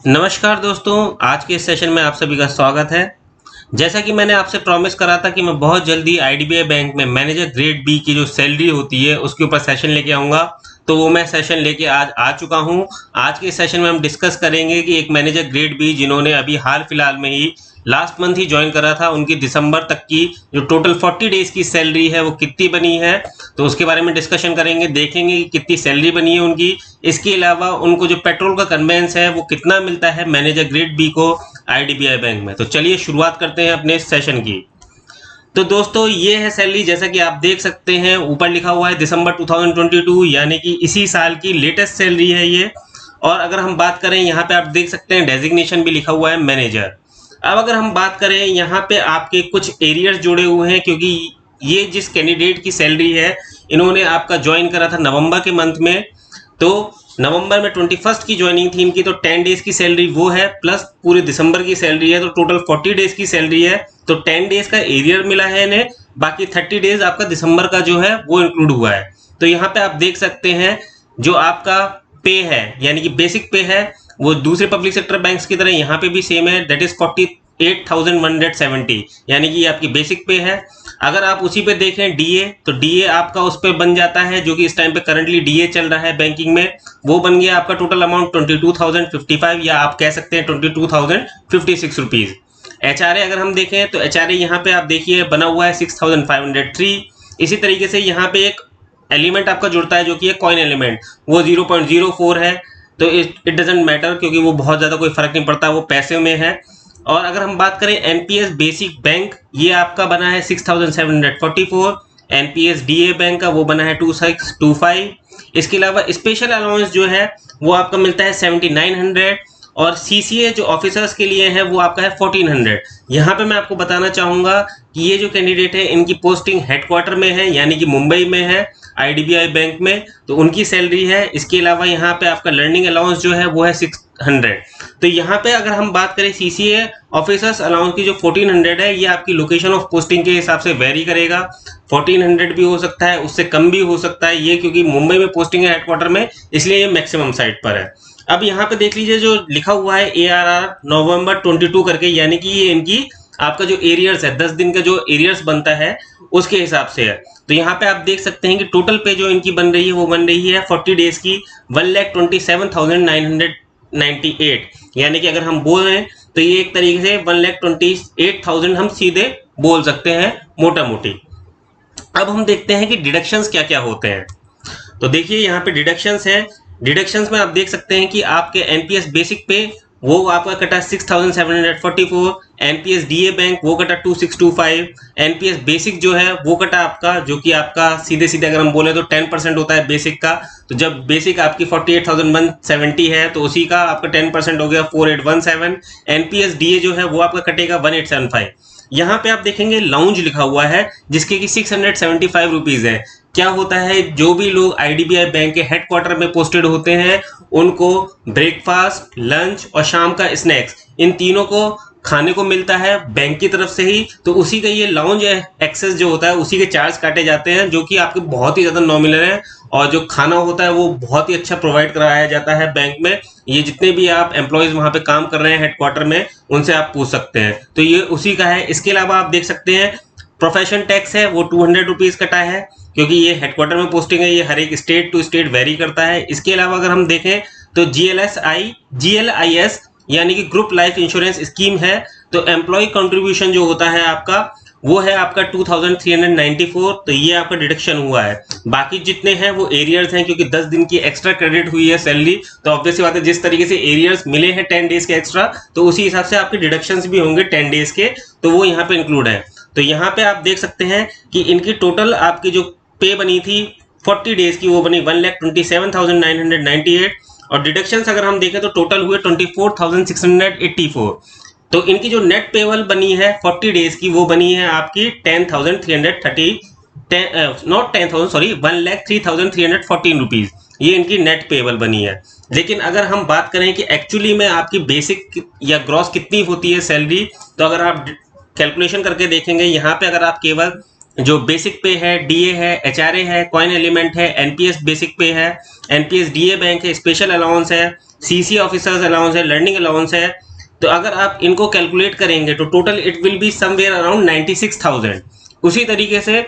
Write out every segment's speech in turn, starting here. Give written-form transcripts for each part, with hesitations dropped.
नमस्कार दोस्तों, आज के इस सेशन में आप सभी का स्वागत है। जैसा कि मैंने आपसे प्रॉमिस करा था कि मैं बहुत जल्दी आईडीबीआई बैंक में मैनेजर ग्रेड बी की जो सैलरी होती है उसके ऊपर सेशन लेके आऊँगा, तो वो मैं सेशन लेके आज आ चुका हूँ। आज के इस सेशन में हम डिस्कस करेंगे कि एक मैनेजर ग्रेड बी जिन्होंने अभी हाल फिलहाल में ही लास्ट मंथ ही ज्वाइन करा था, उनकी दिसंबर तक की जो टोटल 40 डेज़ की सैलरी है वो कितनी बनी है, तो उसके बारे में डिस्कशन करेंगे। देखेंगे कि कितनी सैलरी बनी है उनकी। इसके अलावा उनको जो पेट्रोल का कन्वेंस है वो कितना मिलता है मैनेजर ग्रेड बी को आईडीबीआई बैंक में। तो चलिए शुरुआत करते हैं अपने सेशन की। तो दोस्तों ये है सैलरी, जैसा कि आप देख सकते हैं ऊपर लिखा हुआ है दिसंबर 2022, यानी कि इसी साल की लेटेस्ट सैलरी है ये। और अगर हम बात करें, यहाँ पे आप देख सकते हैं डेजिग्नेशन भी लिखा हुआ है मैनेजर। अब अगर हम बात करें, यहाँ पे आपके कुछ एरियर्स जुड़े हुए हैं, क्योंकि ये जिस कैंडिडेट की सैलरी है इन्होंने आपका ज्वाइन करा था नवंबर के मंथ में, तो नवंबर में 21 की ज्वाइनिंग थी इनकी, तो 10 डेज की सैलरी वो है, प्लस पूरे दिसंबर की सैलरी है, तो टोटल 40 डेज की सैलरी है। तो 10 डेज का एरियर मिला है इन्हें, बाकी 30 डेज आपका दिसंबर का जो है वो इंक्लूड हुआ है। तो यहाँ पे आप देख सकते हैं जो आपका पे है, यानी कि बेसिक पे है, वो दूसरे पब्लिक सेक्टर बैंक्स की तरह यहाँ पे भी सेम है, दैट इज 48,170, यानी कि आपकी बेसिक पे है। अगर आप उसी पे देखें डीए, तो डीए आपका उस पे बन जाता है, जो कि इस टाइम पे करंटली डीए चल रहा है बैंकिंग में, वो बन गया आपका टोटल अमाउंट 22,055, या आप कह सकते हैं 22,056 रुपीज। एचआरए अगर हम देखें तो एचआरए यहाँ पे आप देखिए बना हुआ है 6,503। इसी तरीके से यहाँ पे एक एलिमेंट आपका जुड़ता है जो कि है कॉइन एलिमेंट, वो 0.04 है। तो इट डजेंट मैटर, क्योंकि वो बहुत ज़्यादा कोई फर्क नहीं पड़ता, वो पैसे में है। और अगर हम बात करें एनपीएस बेसिक बैंक, ये आपका बना है 6,744। एनपीएस डीए बैंक का वो बना है 2625। इसके अलावा स्पेशल अलाउंस जो है वो आपका मिलता है 7,900, और सीसीए जो ऑफिसर्स के लिए है वो आपका है 1,400। यहाँ पे मैं आपको बताना चाहूँगा कि ये जो कैंडिडेट है इनकी पोस्टिंग हेडक्वार्टर में है, यानी कि मुंबई में है आईडीबीआई बैंक में, तो उनकी सैलरी है। इसके अलावा यहाँ पे आपका लर्निंग अलाउंस जो है वो है 600। तो यहाँ पे अगर हम बात करें सीसीए ऑफिसर्स अलाउंस की जो 1,400 है, ये आपकी लोकेशन ऑफ पोस्टिंग के हिसाब से वेरी करेगा। 1,400 भी हो सकता है, उससे कम भी हो सकता है, ये क्योंकि मुंबई में पोस्टिंग है हेडक्वार्टर में, इसलिए ये मैक्सिमम साइड पर है। अब यहाँ पे देख लीजिए जो लिखा हुआ है ARR नवंबर 22 करके, यानी कि ये इनकी आपका जो एरियर्स है 10 दिन का जो एरियर्स बनता है उसके हिसाब से है। तो यहाँ पे आप देख सकते हैं कि टोटल पे जो इनकी बन रही है वो बन रही है 40 डेज की 1,27,998, यानी कि अगर हम बोल रहे हैं तो ये एक तरीके से 1,28,000 हम सीधे बोल सकते हैं मोटा मोटी। अब हम देखते हैं कि डिडक्शंस क्या क्या होते हैं। तो देखिए यहाँ पे डिडक्शंस है। डिडक्शंस में आप देख सकते हैं कि आपके एनपीएस बेसिक पे वो आपका कटा 6,744, एनपीएस डीए बैंक वो कटा 2,625, एनपीएस बेसिक जो है वो कटा आपका, जो कि आपका सीधे सीधे अगर हम बोले तो 10% होता है बेसिक का। तो जब बेसिक आपकी 48,170 है तो उसी का आपका 10% हो गया 4,817। एनपीएस डीए जो है वो आपका कटेगा 1,875। यहाँ पे आप देखेंगे लाउंज लिखा हुआ है जिसके कि 675 रुपीज है। क्या होता है, जो भी लोग आईडीबीआई बैंक के हेडक्वार्टर में पोस्टेड होते हैं उनको ब्रेकफास्ट, लंच और शाम का स्नैक्स, इन तीनों को खाने को मिलता है बैंक की तरफ से ही। तो उसी का ये लाउंज एक्सेस जो होता है उसी के चार्ज काटे जाते हैं, जो कि आपके बहुत ही ज़्यादा नॉमिनल है। और जो खाना होता है वो बहुत ही अच्छा प्रोवाइड कराया जाता है बैंक में। ये जितने भी आप एम्प्लॉयज़ वहाँ पे काम कर रहे हैं हेडक्वार्टर में, उनसे आप पूछ सकते हैं। तो ये उसी का है। इसके अलावा आप देख सकते हैं प्रोफेशन टैक्स है वो 200 रुपीज़ कटा है, क्योंकि ये हेडक्वार्टर में पोस्टिंग है, ये हर एक स्टेट टू स्टेट वेरी करता है। इसके अलावा अगर हम देखें तो GLIS यानी कि ग्रुप लाइफ इंश्योरेंस स्कीम है, तो एम्प्लॉय कंट्रीब्यूशन जो होता है आपका वो है आपका 2,394, तो ये आपका डिडक्शन हुआ है। बाकी जितने हैं वो एरियर्स हैं, क्योंकि 10 दिन की एक्स्ट्रा क्रेडिट हुई है सैलरी, तो ऑब्वियसली बात है जिस तरीके से एरियर्स मिले हैं 10 डेज के एक्स्ट्रा, तो उसी हिसाब से आपके डिडक्शंस भी होंगे 10 डेज के, तो वो यहाँ पे इंक्लूड है। तो यहाँ पे आप देख सकते हैं कि इनकी टोटल आपकी जो पे बनी थी 40 डेज की वो बनी 1,27,998, और डिडक्शंस अगर हम देखें तो टोटल हुए 24,684। तो इनकी जो नेट पेबल बनी है 40 डेज की वो बनी है आपकी 10,330, नॉट 10,000 सॉरी 1,03,314 रुपीज़, ये इनकी नेट पेबल बनी है। लेकिन अगर हम बात करें कि एक्चुअली में आपकी बेसिक या ग्रॉस कितनी होती है सैलरी, तो अगर आप कैलकुलेशन करके देखेंगे यहाँ पे, अगर आप केवल जो बेसिक पे है, डीए है, एचआरए है, कॉइन एलिमेंट है, एनपीएस बेसिक पे है, एनपीएस डीए बैंक है, स्पेशल अलाउंस है, सीसी ऑफिसर्स अलाउंस है, लर्निंग अलाउंस है। तो अगर आप इनको कैलकुलेट करेंगे तो total it will be somewhere around 96,000। उसी तरीके से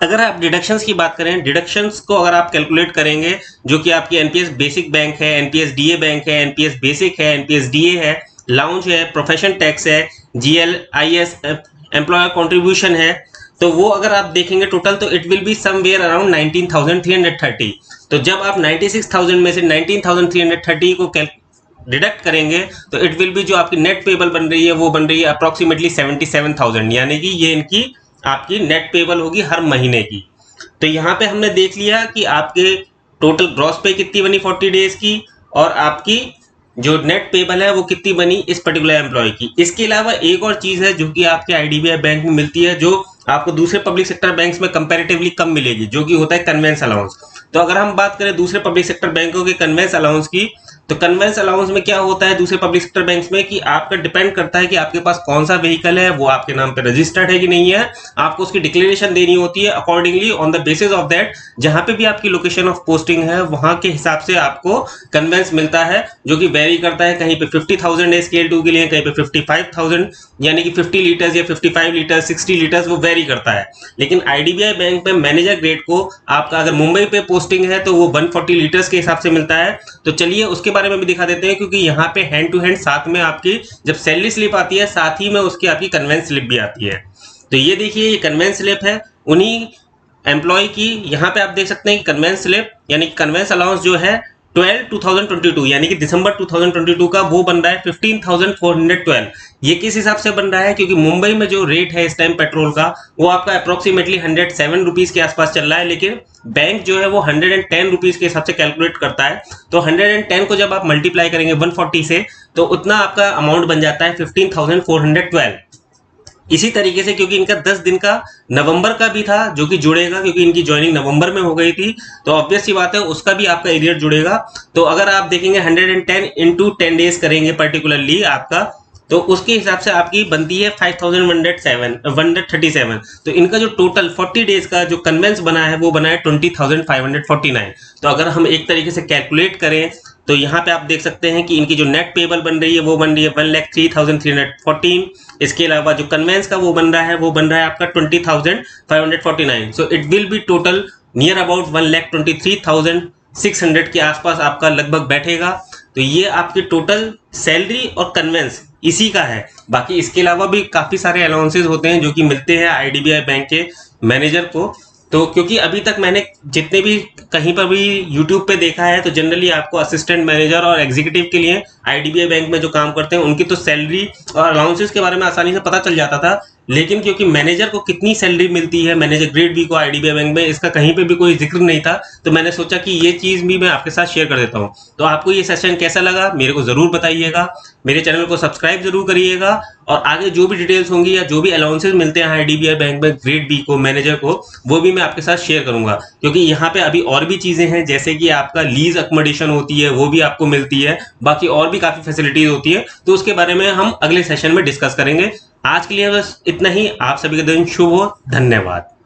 अगर आप डिडक्शंस की बात करें, डिडक्शंस को अगर आप कैलकुलेट करेंगे, जो कि आपकी एनपीएस बेसिक बैंक है, एनपीएस डीए बैंक है, एनपीएस बेसिक है, एनपीएस डीए है, लाउंज है, प्रोफेशन टैक्स है, जीएलआईएस एम्प्लॉयर कंट्रीब्यूशन है, तो वो अगर आप देखेंगे टोटल तो it will be somewhere around 19,330। तो जब आप 96,000 में से 19,330 को डिडक्ट करेंगे तो इट विल बी जो आपकी नेट पेबल बन रही है वो बन रही है अप्रोक्सीमेटली 77,000, यानी कि ये इनकी आपकी नेट पेबल होगी हर महीने की। तो यहाँ पे हमने देख लिया कि आपके टोटल ग्रॉस पे कितनी बनी 40 डेज की, और आपकी जो नेट पेबल है वो कितनी बनी इस पर्टिकुलर एम्प्लॉय की। इसके अलावा एक और चीज है जो कि आपके आईडीबीआई बैंक में मिलती है, जो आपको दूसरे पब्लिक सेक्टर बैंक्स में कंपैरेटिवली कम मिलेगी, जो कि होता है कन्वेंस अलाउंस। तो अगर हम बात करें दूसरे पब्लिक सेक्टर बैंकों के कन्वेंस अलाउंस की, तो कन्वेंस अलाउंस में क्या होता है दूसरे पब्लिक सेक्टर बैंक्स में कि आपका डिपेंड करता है कि आपके पास कौन सा व्हीकल है, वो आपके नाम पे रजिस्टर्ड है कि नहीं है, आपको उसकी डिक्लेरेशन देनी होती है accordingly on the basis of that. जहां पे भी आपकी लोकेशन ऑफ पोस्टिंग है वहां के हिसाब से आपको कन्वेंस मिलता है, जो कि वेरी करता है, कहीं पे 50,000 है स्केल 2 के लिए, कहीं पे 55,000, यानी कि 50 लीटर्स या 55 लीटर्स 60 लीटर्स, वो वेरी करता है। लेकिन आईडीबीआई बैंक में मैनेजर ग्रेड को आपका अगर मुंबई पे पोस्टिंग है तो वो 140 लीटर्स के हिसाब से मिलता है। तो चलिए उसके बारे में भी दिखा देते हैं, क्योंकि यहाँ पे हैंड टू हैंड साथ में आपकी जब सैलरी स्लिप आती है साथ ही में उसकी आपकी कन्वेंस स्लिप भी आती है। तो ये देखिए ये कन्वेंस स्लिप है उन्हीं एम्प्लॉय की। यहाँ पे आप देख सकते हैं कि कन्वेंस स्लिप यानी कन्वेंस अलाउंस जो है 12/2022 यानी कि दिसंबर 2022 का वो बन रहा है 15,412। ये किस हिसाब से बन रहा है, क्योंकि मुंबई में जो रेट है इस टाइम पेट्रोल का वो आपका अप्रोक्सीमेटली 107 रुपीज के आसपास चल रहा है, लेकिन बैंक जो है वो 110 रुपीज के हिसाब से कैलकुलेट करता है। तो 110 को जब आप मल्टीप्लाई करेंगे 140 से तो उतना आपका अमाउंट बन जाता है 15,412। इसी तरीके से क्योंकि इनका 10 दिन का नवंबर का भी था जो कि जुड़ेगा, क्योंकि इनकी ज्वाइनिंग नवंबर में हो गई थी, तो ऑब्वियस सी बात है उसका भी आपका एरियर जुड़ेगा। तो अगर आप देखेंगे 110 इंटू 10 डेज करेंगे पर्टिकुलरली आपका, तो उसके हिसाब से आपकी बनती है 5,137। तो इनका जो टोटल 40 डेज का जो कन्वेंस बना है वो बना है 20,549। तो अगर हम एक तरीके से कैलकुलेट करें तो यहाँ पे आप देख सकते हैं कि इनकी जो नेट पेबल बन रही है वो बन रही है 1,03,314। इसके अलावा जो कन्वेंस का वो बन रहा है आपका 20,549। So it will be total near about 1,23,600 के आसपास आपका लगभग बैठेगा। तो ये आपकी टोटल सैलरी और कन्वेंस इसी का है। बाकी इसके अलावा भी काफी सारे अलाउंसेस होते हैं जो कि मिलते हैं आईडीबीआई बैंक के मैनेजर को। तो क्योंकि अभी तक मैंने जितने भी कहीं पर भी यूट्यूब पे देखा है तो जनरली आपको असिस्टेंट मैनेजर और एग्जीक्यूटिव के लिए आईडीबीआई बैंक में जो काम करते हैं उनकी तो सैलरी और अलाउंसेस के बारे में आसानी से पता चल जाता था, लेकिन क्योंकि मैनेजर को कितनी सैलरी मिलती है मैनेजर ग्रेड बी को आईडीबीआई बैंक में, इसका कहीं पे भी कोई जिक्र नहीं था। तो मैंने सोचा कि ये चीज भी मैं आपके साथ शेयर कर देता हूँ। तो आपको ये सेशन कैसा लगा मेरे को जरूर बताइएगा, मेरे चैनल को सब्सक्राइब जरूर करिएगा, और आगे जो भी डिटेल्स होंगी या जो भी अलाउंसेस मिलते हैं आईडीबीआई बैंक में ग्रेड बी को मैनेजर को, वो भी मैं आपके साथ शेयर करूंगा। क्योंकि यहाँ पे अभी और भी चीजें हैं, जैसे कि आपका लीज अकोमोडेशन होती है वो भी आपको मिलती है, बाकी और भी काफी फैसिलिटीज होती है, तो उसके बारे में हम अगले सेशन में डिस्कस करेंगे। आज के लिए बस इतना ही। आप सभी का दिन शुभ हो। धन्यवाद।